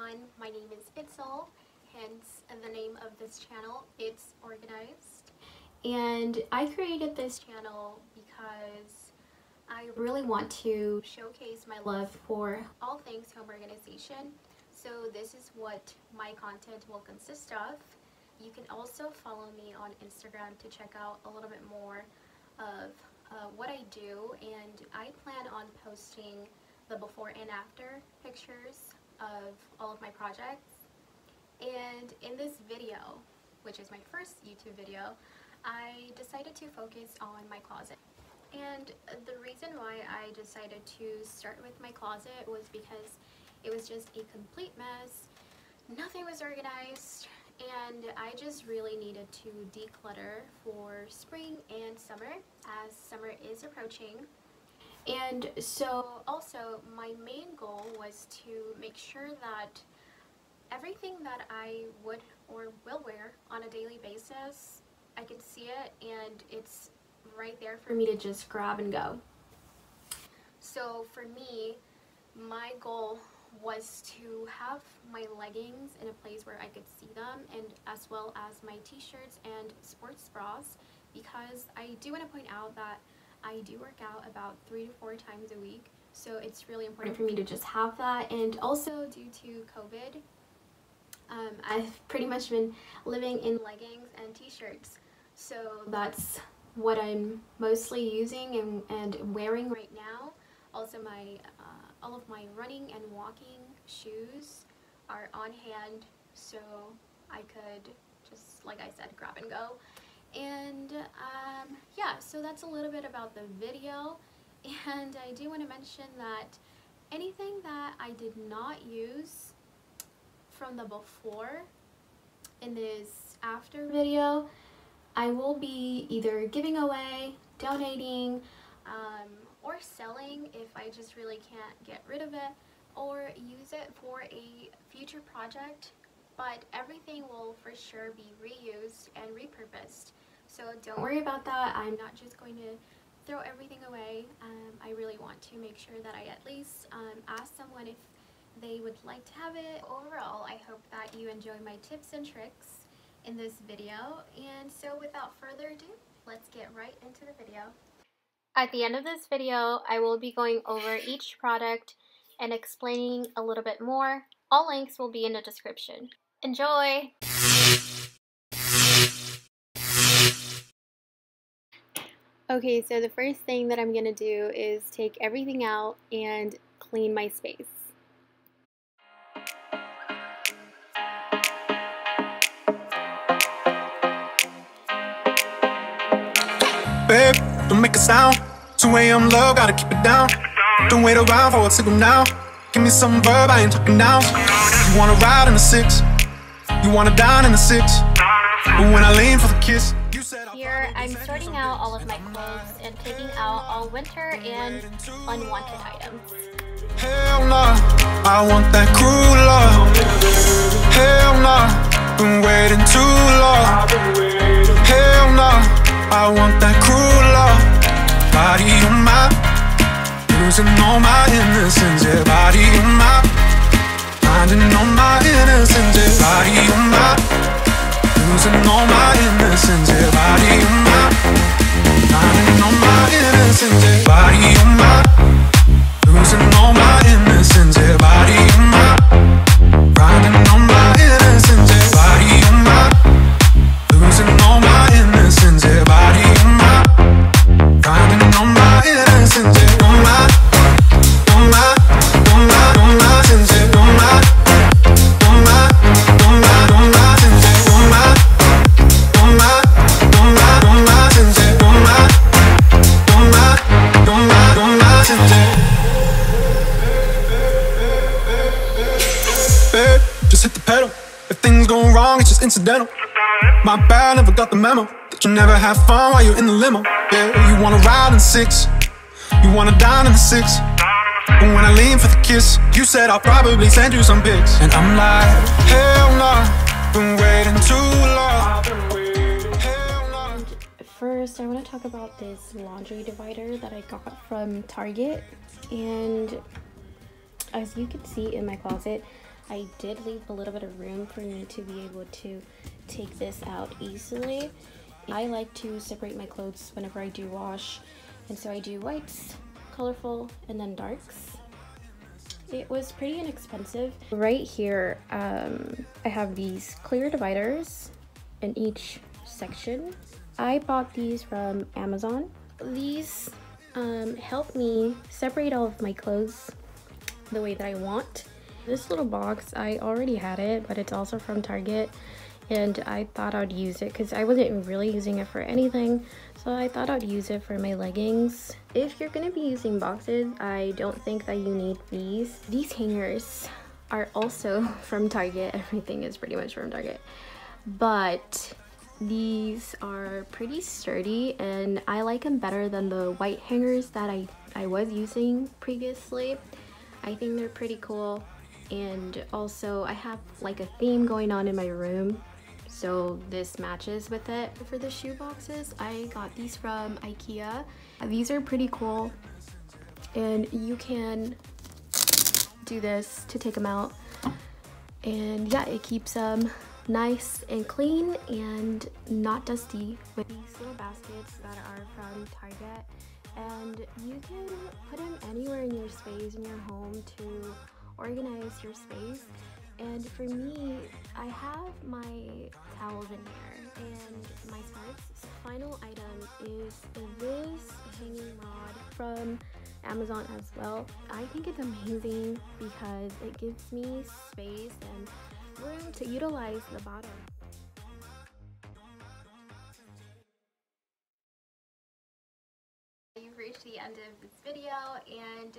everyone, my name is Itzel, hence the name of this channel, It's Organized. And I created this channel because I really want to showcase my love for all things home organization. So this is what my content will consist of. You can also follow me on Instagram to check out a little bit more of what I do, and I plan on posting the before and after pictures of all of my projects. And in this video, which is my first YouTube video, I decided to focus on my closet. And the reason why I decided to start with my closet was because it was just a complete mess. Nothing was organized, and I just really needed to declutter for spring and summer, as summer is approaching. And so also my main goal was to make sure that everything that I would or will wear on a daily basis, I could see it and it's right there for me to just grab and go. So for me, my goal was to have my leggings in a place where I could see them, and as well as my t-shirts and sports bras, because I do want to point out that I do work out about 3 to 4 times a week, so it's really important for me to just have that. And also due to COVID, I've pretty much been living in leggings and t-shirts, so that's what I'm mostly using and wearing right now. Also my all of my running and walking shoes are on hand, so I could just, like I said, grab and go. And yeah, so that's a little bit about the video. And I do want to mention that anything that I did not use from the before in this after video, I will be either giving away, donating, or selling if I just really can't get rid of it, or use it for a future project. But everything will for sure be reused and repurposed, so don't worry about that. I'm not just going to throw everything away. I really want to make sure that I at least ask someone if they would like to have it. Overall, I hope that you enjoy my tips and tricks in this video, and so without further ado, let's get right into the video. At the end of this video, I will be going over each product and explaining a little bit more. All links will be in the description. Enjoy! Okay, so the first thing that I'm going to do is take everything out and clean my space. Babe, don't make a sound. 2 a.m. love, gotta keep it down. Don't wait around for a signal now. Give me some verb, I ain't talking now. You wanna ride in the 6, you wanna dine in the 6. But when I lean for the kiss, you said here I'm sorting out all of my clothes and taking out all winter and unwanted items. Hell nah, I want that cruel love. Hell nah, been waiting too long. Hell nah, I want that cruel love. Body on my, losing all my innocence. Yeah, body on my, finding all my innocence. Yeah, body on my, losing all my innocence. Yeah, body on my, finding all my innocence. Yeah, body on my, losing all my innocence. Yeah, body on my, finding all my innocence. Yeah, body on my, losing all my innocence. Yeah, body on my, finding all my innocence. Yeah, on my, on my, on my, on my sins. Yeah, on my, on my, on my, on my sins. Yeah, on my, on my, on my, on my sins. Yeah, on my, on my, on my, on my sins. Yeah. Babe, just hit the pedal. If things go wrong, it's just incidental. My bad, never got the memo that you never have fun while you're in the limo. Yeah, you wanna ride in the 6, you wanna dine in the 6. But when I lean for the kiss, you said I'll probably send you some pics. And I'm like, hell nah, been waiting too long. Hell nah. First, I want to talk about this laundry divider that I got from Target. And as you can see in my closet, I did leave a little bit of room for me to be able to take this out easily. I like to separate my clothes whenever I do wash, and so I do whites, colorful, and then darks. It was pretty inexpensive. Right here, I have these clear dividers in each section. I bought these from Amazon. These help me separate all of my clothes the way that I want. This little box, I already had it, but it's also from Target, and I thought I'd use it because I wasn't really using it for anything, so I thought I'd use it for my leggings. If you're gonna be using boxes, I don't think that you need these. These hangers are also from Target. Everything is pretty much from Target, but these are pretty sturdy and I like them better than the white hangers that I was using previously. I think they're pretty cool, and also I have like a theme going on in my room, so this matches with it. For the shoe boxes, I got these from IKEA. These are pretty cool, and you can do this to take them out, and yeah, it keeps them nice and clean and not dusty. With these little baskets that are from Target, and you can put them anywhere in your space in your home to organize your space. And for me, I have my towels in here and my scarves. Final item is this hanging rod from Amazon as well. I think it's amazing because it gives me space and room to utilize the bottom. You've reached the end of this video, and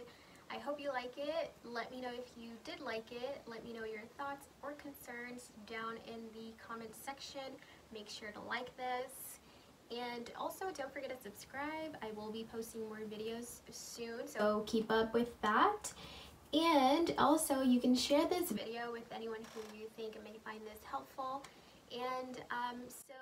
I hope you like it. Let me know if you did like it. Let me know your thoughts or concerns down in the comment section. Make sure to like this, and also don't forget to subscribe. I will be posting more videos soon, so keep up with that. And also, you can share this video with anyone who you think may find this helpful. And so